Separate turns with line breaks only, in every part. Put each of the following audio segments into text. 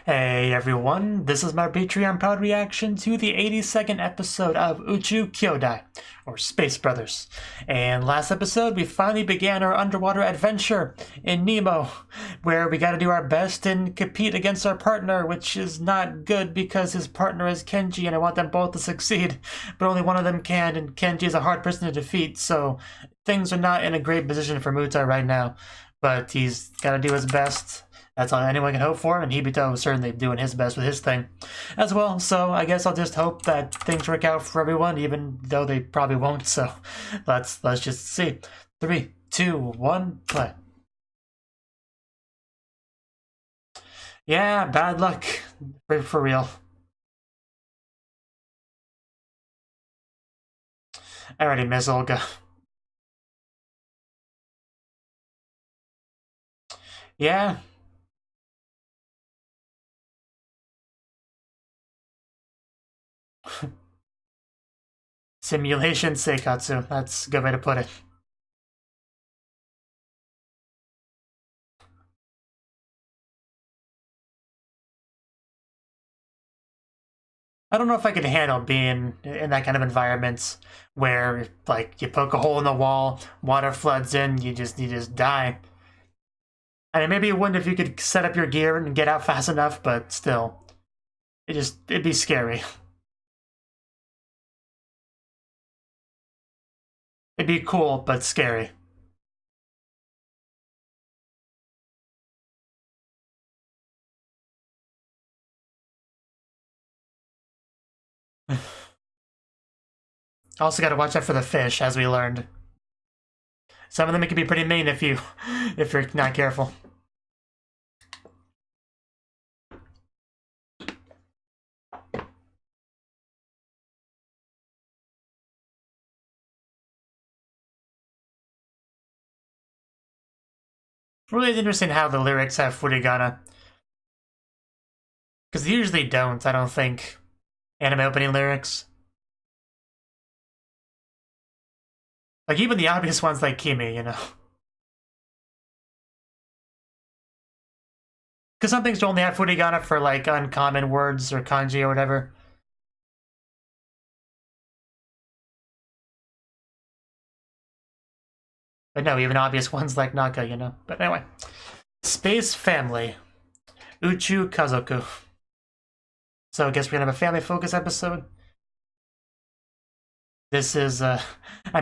Hey everyone, this is my Patreon proud reaction to the 82nd episode of Uchuu Kyoudai, or Space Brothers. And last episode, we finally began our underwater adventure in Nemo, where we gotta do our best and compete against our partner, which is not good because his partner is Kenji and I want them both to succeed, but only one of them can, and Kenji is a hard person to defeat, so things are not in a great position for Muta right now. But he's gotta do his best. That's all anyone can hope for, and Hibito is certainly doing his best with his thing as well. So I guess I'll just hope that things work out for everyone, even though they probably won't. So let's just see. 3, 2, 1, play. Yeah, bad luck for real. I already miss Olga. Yeah. Simulation Seikatsu. That's a good way to put it. I don't know if I could handle being in that kind of environment where, like, you poke a hole in the wall, water floods in, you just die. I mean, maybe it wouldn't if you could set up your gear and get out fast enough, but still, it'd be scary. It'd be cool, but scary. Also, gotta watch out for the fish, as we learned. Some of them can be pretty mean if you're not careful. Really interesting how the lyrics have furigana. Because they usually don't, I don't think. Anime opening lyrics. Like, even the obvious ones like Kimi, you know. Because some things only have furigana for, like, uncommon words or kanji or whatever. But no, even obvious ones like Naka, you know. But anyway. Space Family. Uchuu Kazoku. So I guess we're gonna have a family focus episode. This is, I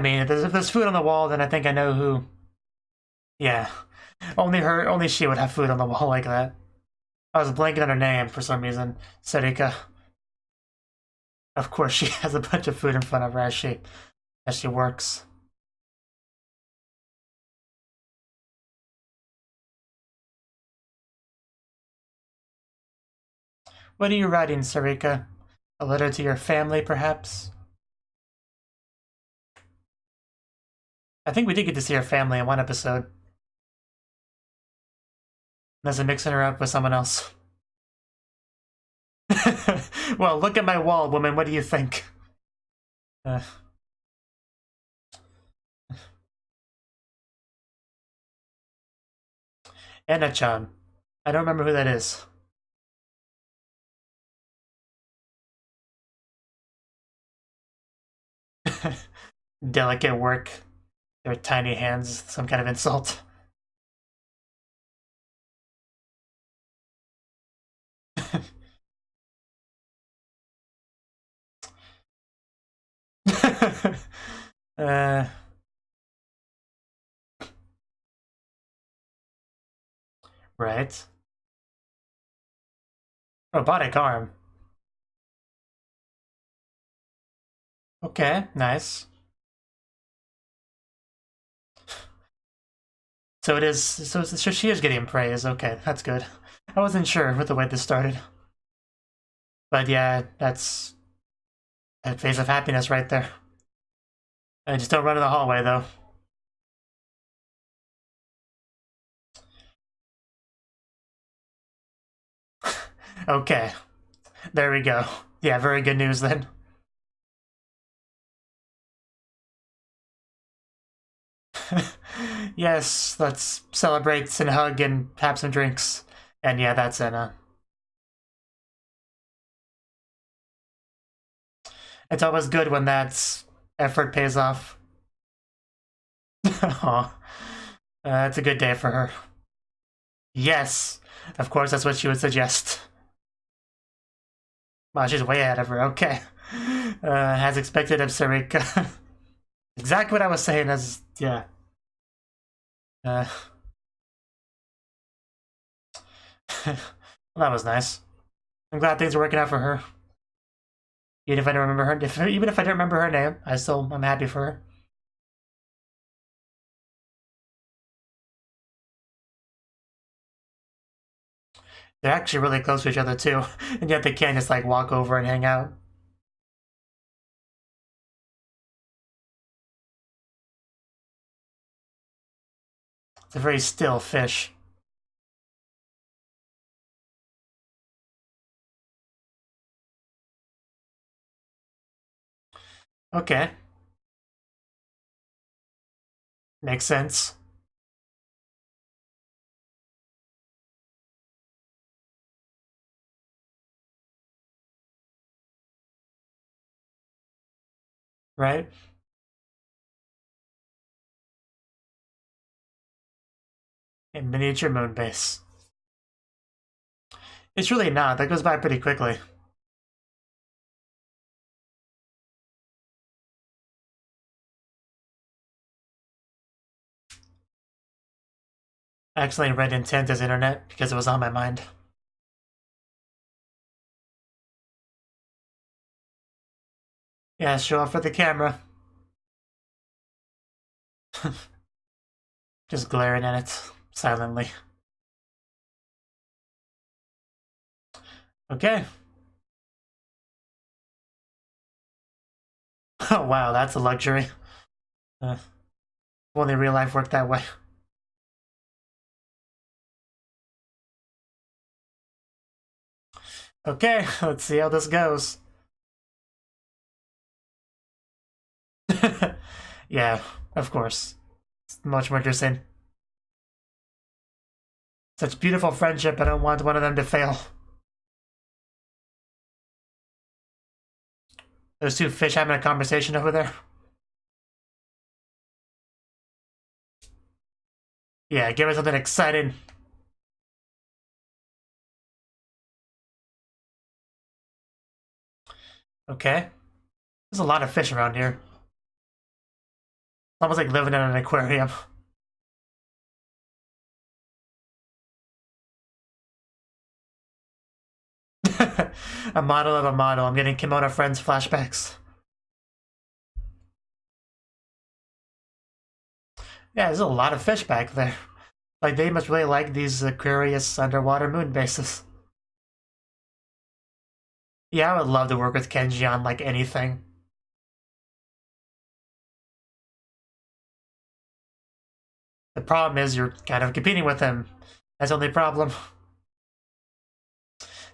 mean, if there's food on the wall, then I think I know who. Yeah. Only she would have food on the wall like that. I was blanking on her name for some reason. Sarika. Of course, she has a bunch of food in front of her as she works. What are you writing, Sarika? A letter to your family, perhaps? I think we did get to see her family in one episode. Unless I'm mixing her up with someone else. Well, look at my wall, woman. What do you think? Anna-chan. I don't remember who that is. Delicate work. Their tiny hands. Some kind of insult. Right. Robotic arm. Okay, nice. So it is. So she is getting praise. Okay, that's good. I wasn't sure with the way this started, but yeah, that's a face of happiness right there. I just don't run in the hallway though. Okay, there we go. Yeah, very good news then. Yes, let's celebrate and hug and have some drinks. And yeah, that's Anna. It's always good when that effort pays off. Aw. It's a good day for her. Yes, of course that's what she would suggest. Wow, she's way ahead of her, okay. As expected of Sarika. Exactly what I was saying as, yeah. Well, that was nice. I'm glad things are working out for her. Even if I don't remember her, even if I don't remember her name, I'm happy for her. They're actually really close to each other too, and yet they can't just like walk over and hang out. It's a very still fish. Okay. Makes sense. Right? A miniature moon base. It's really not. That goes by pretty quickly. I accidentally read intent as internet because it was on my mind. Yeah, show off for the camera. Just glaring at it silently. Okay. Oh wow, that's a luxury. Only real life worked that way. Okay, let's see how this goes. Yeah, of course. It's much more interesting. Such beautiful friendship, I don't want one of them to fail. Those two fish having a conversation over there. Yeah, give us something exciting. Okay. There's a lot of fish around here. Almost like living in an aquarium. A model of a model. I'm getting Kimono Friends flashbacks. Yeah, there's a lot of fish back there. Like, they must really like these Aquarius underwater moon bases. Yeah, I would love to work with Kenji on, like, anything. The problem is you're kind of competing with him. That's the only problem.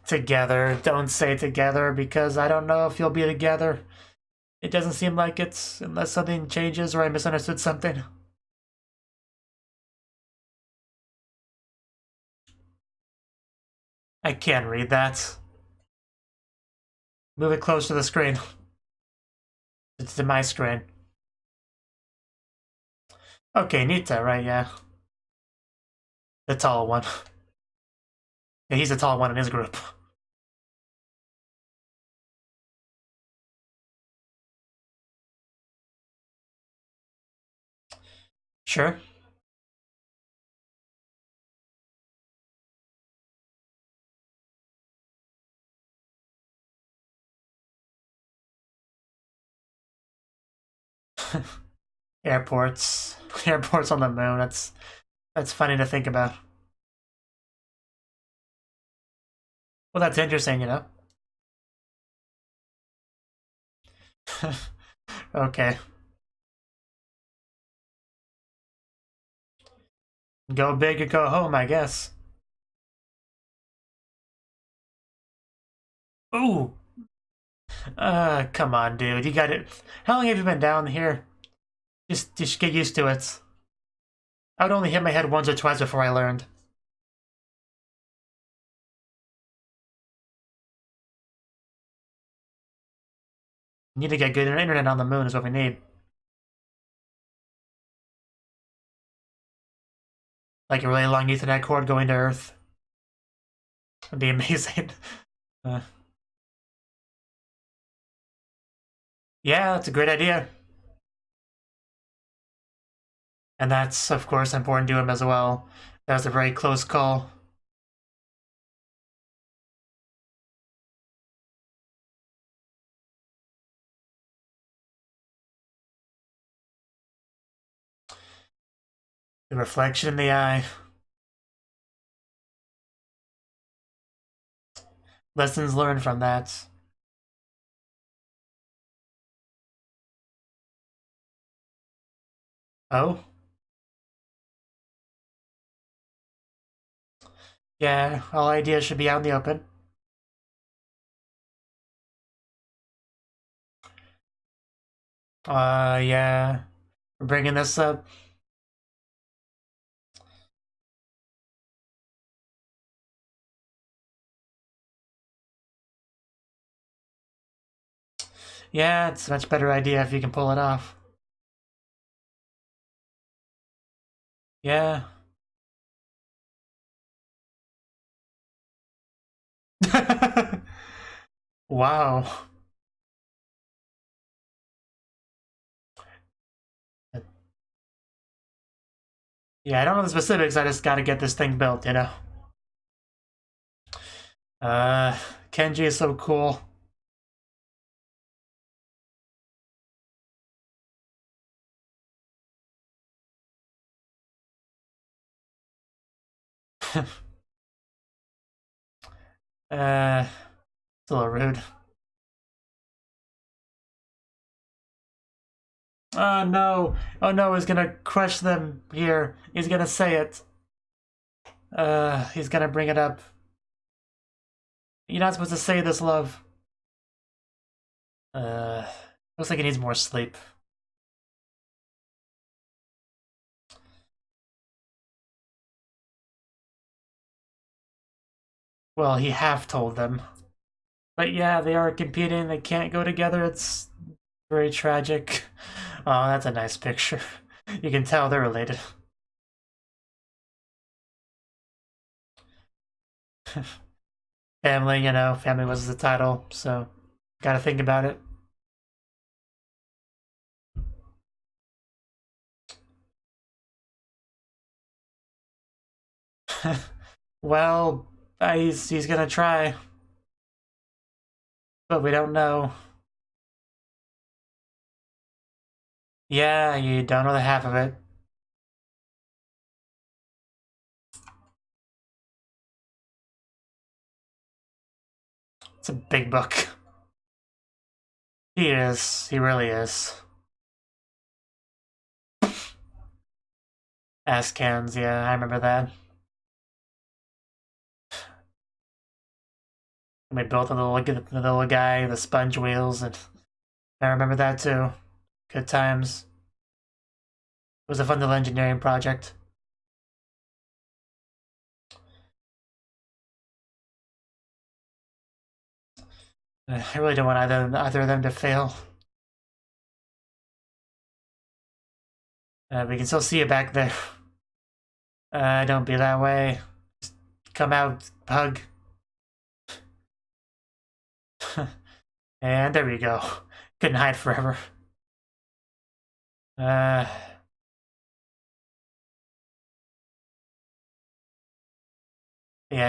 Together. Don't say together, because I don't know if you'll be together. It doesn't seem like it's, unless something changes or I misunderstood something. I can't read that. Move it close to the screen. It's to my screen. Okay, Nita, right, yeah. The tall one. Yeah, he's the tall one in his group. Sure. Airports. Airports on the moon. That's funny to think about. Well, that's interesting, you know? Okay. Go big or go home, I guess. Ooh! Come on, dude. You got it. How long have you been down here? Just get used to it. I would only hit my head once or twice before I learned. Need to get good internet on the moon is what we need. Like a really long Ethernet cord going to Earth. That'd be amazing. Yeah, that's a great idea. And that's, of course, important to him as well. That was a very close call. The reflection in the eye. Lessons learned from that. Oh? Yeah, all ideas should be out in the open. Yeah. We're bringing this up. Yeah, it's a much better idea if you can pull it off. Yeah. Wow. Yeah, I don't know the specifics, I just gotta get this thing built, you know? Kenji is so cool. It's a little rude. Oh no! Oh no, he's gonna crush them here. He's gonna say it. He's gonna bring it up. You're not supposed to say this, love. Looks like he needs more sleep. Well, he half told them. But yeah, they are competing, they can't go together, it's very tragic. Oh, that's a nice picture. You can tell they're related. Family, you know, family was the title, so gotta think about it. Well, he's gonna try. But we don't know. Yeah, you don't know the half of it. It's a big book. He is. He really is. Ass cans, yeah, I remember that. We built the little guy, the sponge wheels, and I remember that too. Good times. It was a fun little engineering project. I really don't want either of them to fail. We can still see it back there. Don't be that way. Just come out, hug. And there we go. Couldn't hide forever. Yeah,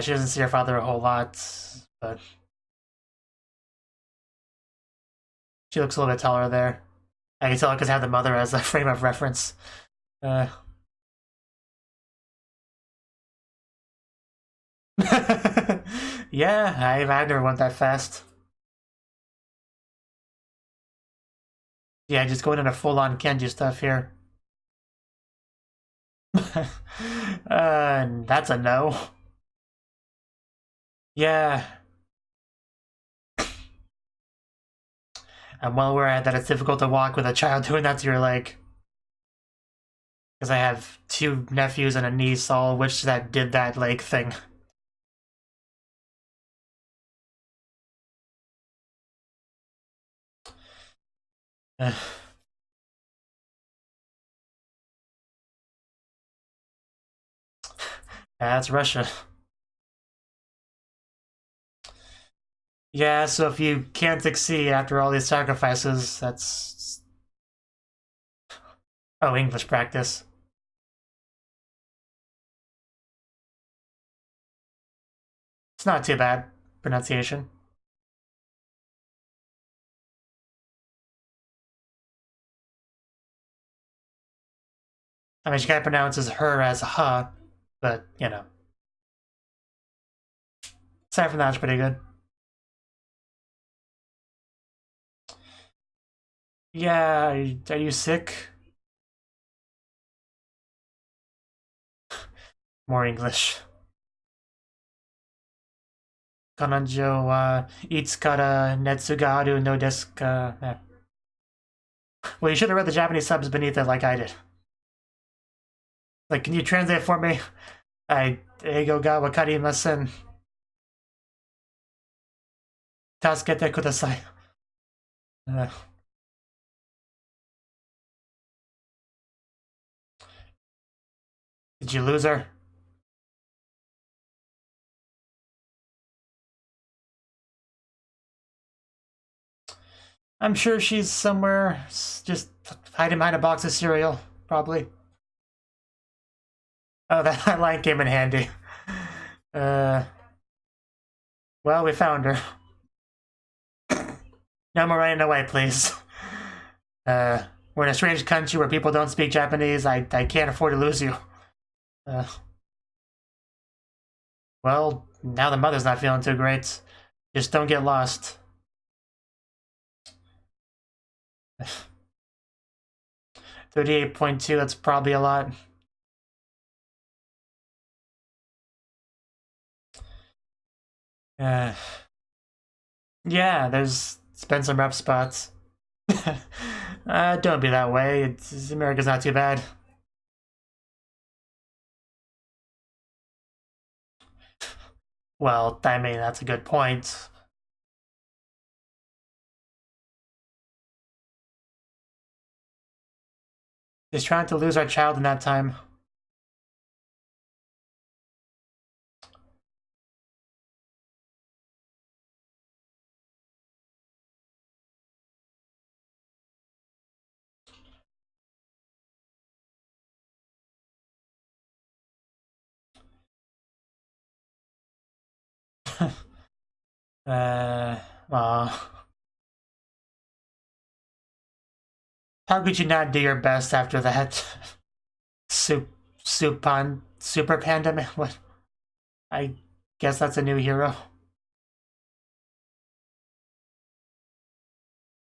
she doesn't see her father a whole lot, but she looks a little bit taller there. I can tell because I have the mother as a frame of reference. Yeah, I've never went that fast. Yeah, just going into full-on Kenji stuff here. That's a no. Yeah. I'm well aware that it's difficult to walk with a child doing that to your leg. Because I have 2 nephews and a niece, all which that did that leg thing. That's Russia. Yeah, so if you can't succeed after all these sacrifices, that's... Oh, English practice. It's not too bad, pronunciation. I mean, she kind of pronounces her as ha, but, you know. Aside from that, it's pretty good. Yeah, are you sick? More English. 彼女はいつから熱があるのですか? Well, you should have read the Japanese subs beneath it like I did. Like, can you translate for me? 英語がわかりません。助けてください。Did you lose her? I'm sure she's somewhere, just hiding behind a box of cereal, probably. Oh, that line came in handy. Well, we found her. No more running away, please. We're in a strange country where people don't speak Japanese. I can't afford to lose you. Well, now the mother's not feeling too great. Just don't get lost. 38.2, that's probably a lot. Yeah, there's been some rough spots. Don't be that way. America's not too bad. Well, I mean, that's a good point. Just trying to lose our child in that time. Aw. How could you not do your best after that? Super pandemic? What? I guess that's a new hero.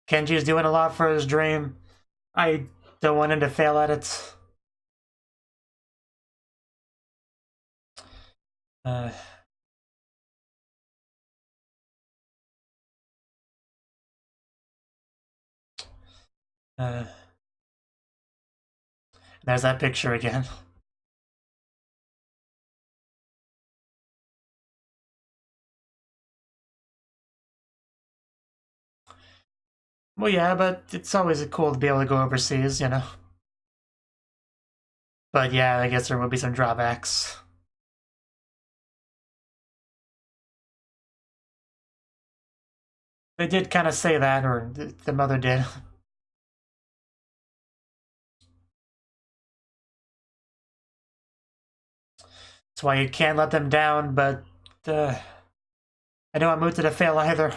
Kenji's doing a lot for his dream. I don't want him to fail at it. There's that picture again. Well, yeah, but it's always cool to be able to go overseas, you know? But yeah, I guess there will be some drawbacks. They did kind of say that, or the mother did. That's why you can't let them down, but I don't want Muta to fail either.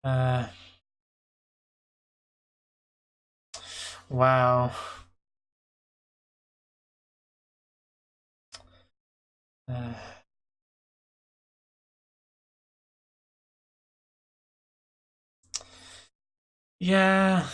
Uh, wow. Yeah.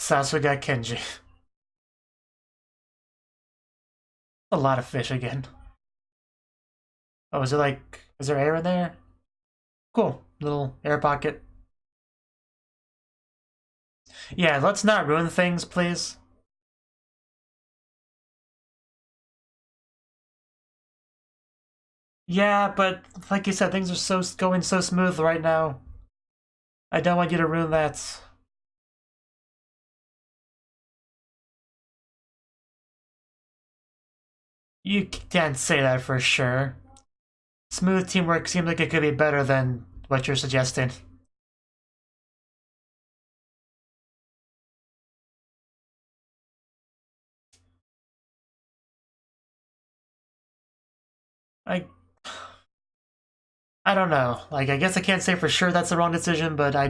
Sasuga Kenji. A lot of fish again. Oh, is there air in there? Cool, little air pocket. Yeah, let's not ruin things, please. Yeah, but like you said, things are going so smooth right now. I don't want you to ruin that. You can't say that for sure. Smooth teamwork seems like it could be better than what you're suggesting. I don't know. Like, I guess I can't say for sure that's the wrong decision, but I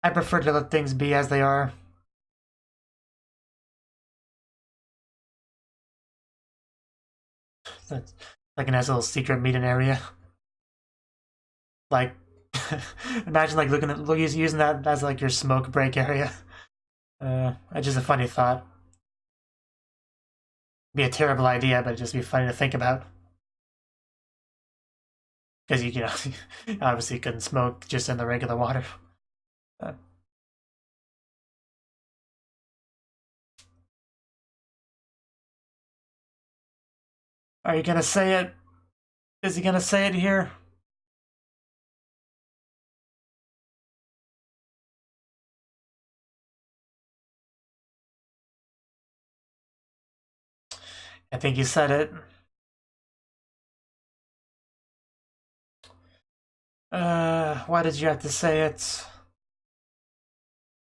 prefer to let things be as they are. That's like a nice little secret meeting area. Like, imagine like using that as like your smoke break area. It's just a funny thought. Be a terrible idea, but it'd just be funny to think about. Because you know, obviously couldn't smoke just in the regular water. Are you gonna say it? Is he gonna say it here? I think you said it. Why did you have to say it?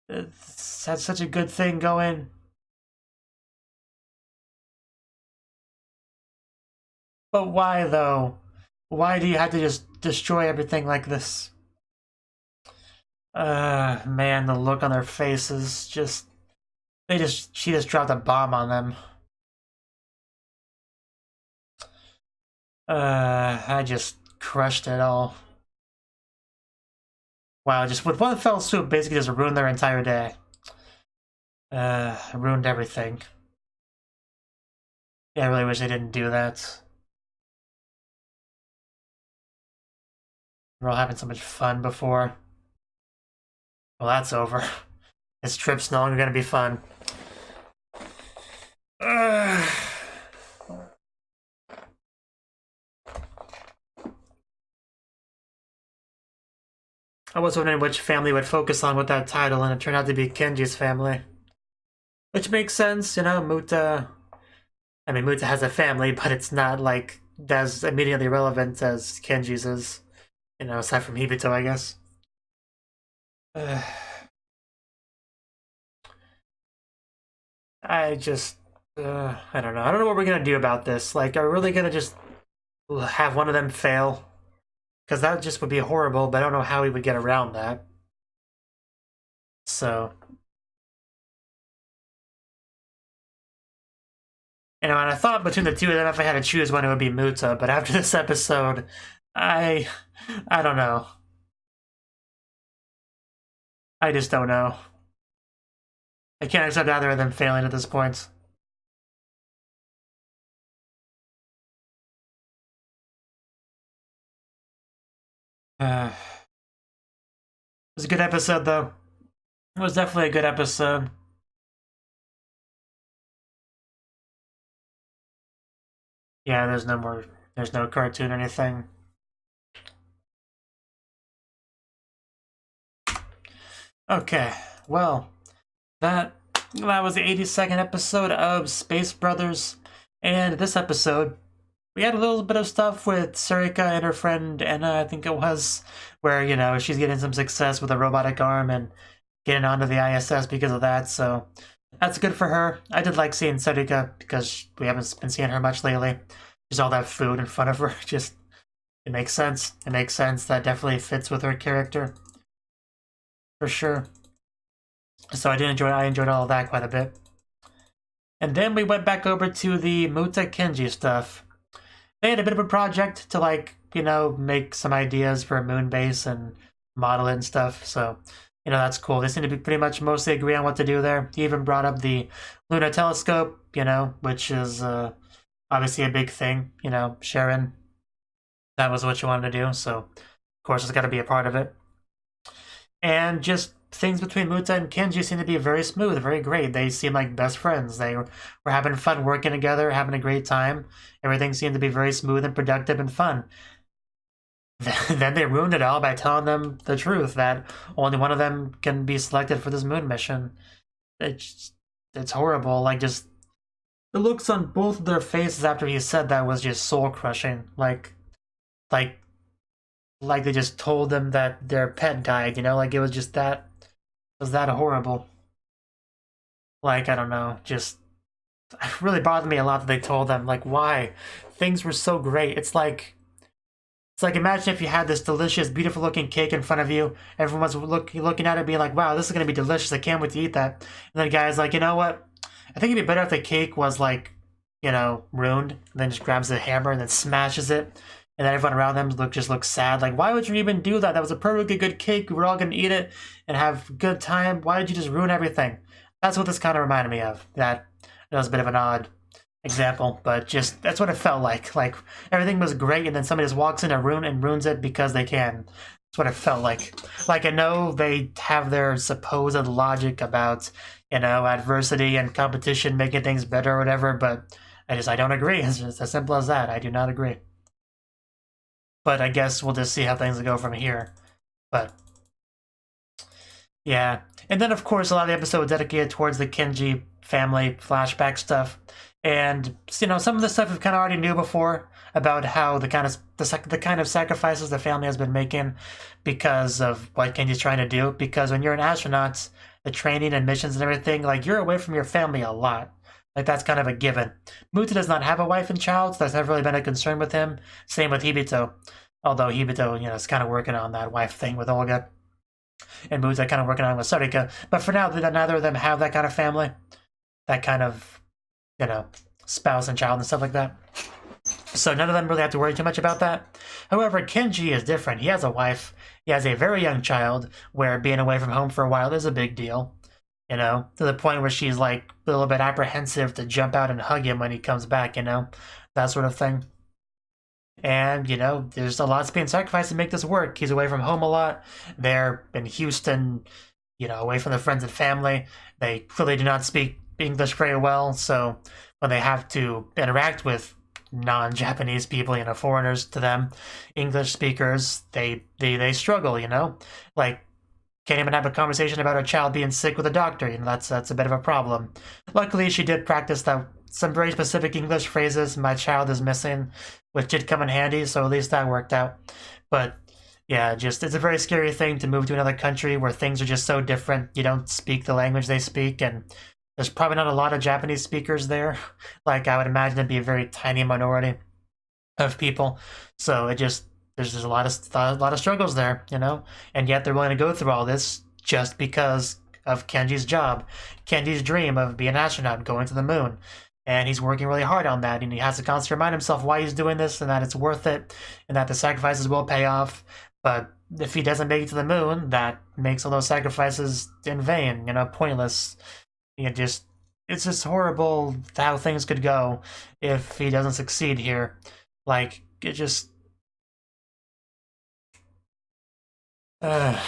It's had such a good thing going. But why though? Why do you have to just destroy everything like this? Man, the look on their faces she just dropped a bomb on them. I just crushed it all. Wow, just with one fell swoop, basically just ruined their entire day. Ruined everything. Yeah, I really wish they didn't do that. We were all having so much fun before. Well, that's over. This trip's no longer gonna be fun. I was wondering which family would focus on with that title, and it turned out to be Kenji's family. Which makes sense, you know, Muta... I mean, Muta has a family, but it's not, like, as immediately relevant as Kenji's is. You know, aside from Hibito, I guess. I just... I don't know. I don't know what we're gonna do about this. Like, are we really gonna just have one of them fail? Because that just would be horrible, but I don't know how we would get around that. So... You know, and I thought between the two of them, if I had to choose one, it would be Muta. But after this episode, I don't know. I just don't know. I can't accept either of them failing at this point. It was a good episode, though. It was definitely a good episode. Yeah, there's no cartoon or anything. Okay, well, that was the 82nd episode of Space Brothers, and this episode, we had a little bit of stuff with Surika and her friend Enna, I think it was, where, you know, she's getting some success with a robotic arm and getting onto the ISS because of that, so that's good for her. I did like seeing Surika because we haven't been seeing her much lately. There's all that food in front of her, just, it makes sense. It makes sense. That definitely fits with her character. For sure. So I enjoyed all of that quite a bit. And then we went back over to the Muta Kenji stuff. They had a bit of a project to, like, you know, make some ideas for a moon base and model it and stuff. So you know, that's cool. They seem to be pretty much mostly agree on what to do there. He even brought up the lunar telescope, you know, which is obviously a big thing, you know, Sharon. That was what you wanted to do, so of course it's got to be a part of it. And just things between Muta and Kenji seem to be very smooth, very great. They seem like best friends. They were having fun working together, having a great time. Everything seemed to be very smooth and productive and fun. Then they ruined it all by telling them the truth, that only one of them can be selected for this moon mission. It's horrible. Like, just the looks on both of their faces after he said that was just soul crushing. Like they just told them that their pet died, you know? Like, it was just that, it was that horrible. Like, I don't know, just, it really bothered me a lot that they told them, like, why? Things were so great. It's like imagine if you had this delicious, beautiful looking cake in front of you, everyone was looking at it being like, wow, this is gonna be delicious, I can't wait to eat that. And then the guy's like, you know what? I think it'd be better if the cake was like, you know, ruined, and then just grabs the hammer and then smashes it. And then everyone around them just looks sad. Like, why would you even do that? That was a perfectly good cake. We were all going to eat it and have a good time. Why did you just ruin everything? That's what this kind of reminded me of. That was a bit of an odd example, but just, that's what it felt like. Like, everything was great, and then somebody just walks in a room and ruins it because they can. That's what it felt like. Like, I know they have their supposed logic about, you know, adversity and competition making things better or whatever, but I don't agree. It's just as simple as that. I do not agree. But I guess we'll just see how things go from here. But yeah. And then, of course, a lot of the episode was dedicated towards the Kenji family flashback stuff. And, you know, some of the stuff we kind of already knew before about how the kind of sacrifices the family has been making because of what Kenji's trying to do. Because when you're an astronaut, the training and missions and everything, like, you're away from your family a lot. Like, that's kind of a given. Muta does not have a wife and child, so that's never really been a concern with him. Same with Hibito. Although Hibito, you know, is kind of working on that wife thing with Olga. And Muta kind of working on with Sarika. But for now, neither of them have that kind of family. That kind of, you know, spouse and child and stuff like that. So none of them really have to worry too much about that. However, Kenji is different. He has a wife. He has a very young child, where being away from home for a while is a big deal. You know, to the point where she's like a little bit apprehensive to jump out and hug him when he comes back, you know, that sort of thing. And, you know, there's a lot that's being sacrificed to make this work. He's away from home a lot. They're in Houston, you know, away from their friends and family. They clearly do not speak English very well, so when they have to interact with non-Japanese people, you know, foreigners to them, English speakers, they struggle, you know? Like, can't even have a conversation about her child being sick with a doctor, you know, that's a bit of a problem. Luckily, she did practice some very specific English phrases, my child is missing, which did come in handy, so at least that worked out. But yeah, just, it's a very scary thing to move to another country where things are just so different. You don't speak the language they speak, and there's probably not a lot of Japanese speakers there. Like, I would imagine it'd be a very tiny minority of people. So it just, there's a lot of struggles there, you know? And yet they're willing to go through all this just because of Kenji's job, Kenji's dream of being an astronaut, going to the moon. And he's working really hard on that, and he has to constantly remind himself why he's doing this and that it's worth it and that the sacrifices will pay off. But if he doesn't make it to the moon, that makes all those sacrifices in vain, you know, pointless. It's just horrible how things could go if he doesn't succeed here. Like, it just... the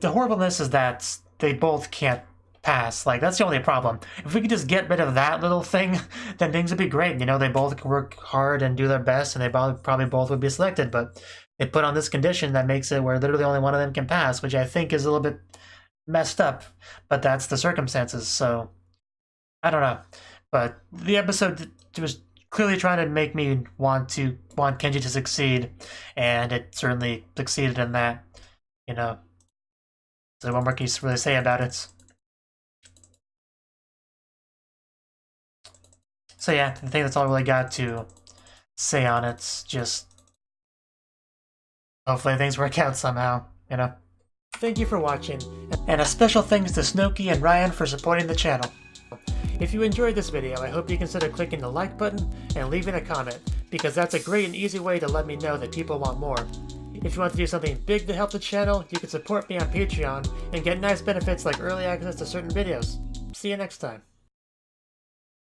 horribleness is that they both can't pass. Like, that's the only problem. If we could just get rid of that little thing, then things would be great. You know, they both can work hard and do their best, and they probably both would be selected, but they put on this condition that makes it where literally only one of them can pass, which I think is a little bit messed up, but that's the circumstances, so I don't know. But the episode was clearly trying to make me want Kenji to succeed, and it certainly succeeded in that, you know. So what more can you really say about it? So yeah, I think that's all I really got to say on it. Just hopefully things work out somehow, you know. Thank you for watching, and a special thanks to Cnouki and Ryan for supporting the channel. If you enjoyed this video, I hope you consider clicking the like button and leaving a comment, because that's a great and easy way to let me know that people want more. If you want to do something big to help the channel, you can support me on Patreon and get nice benefits like early access to certain videos. See you next time.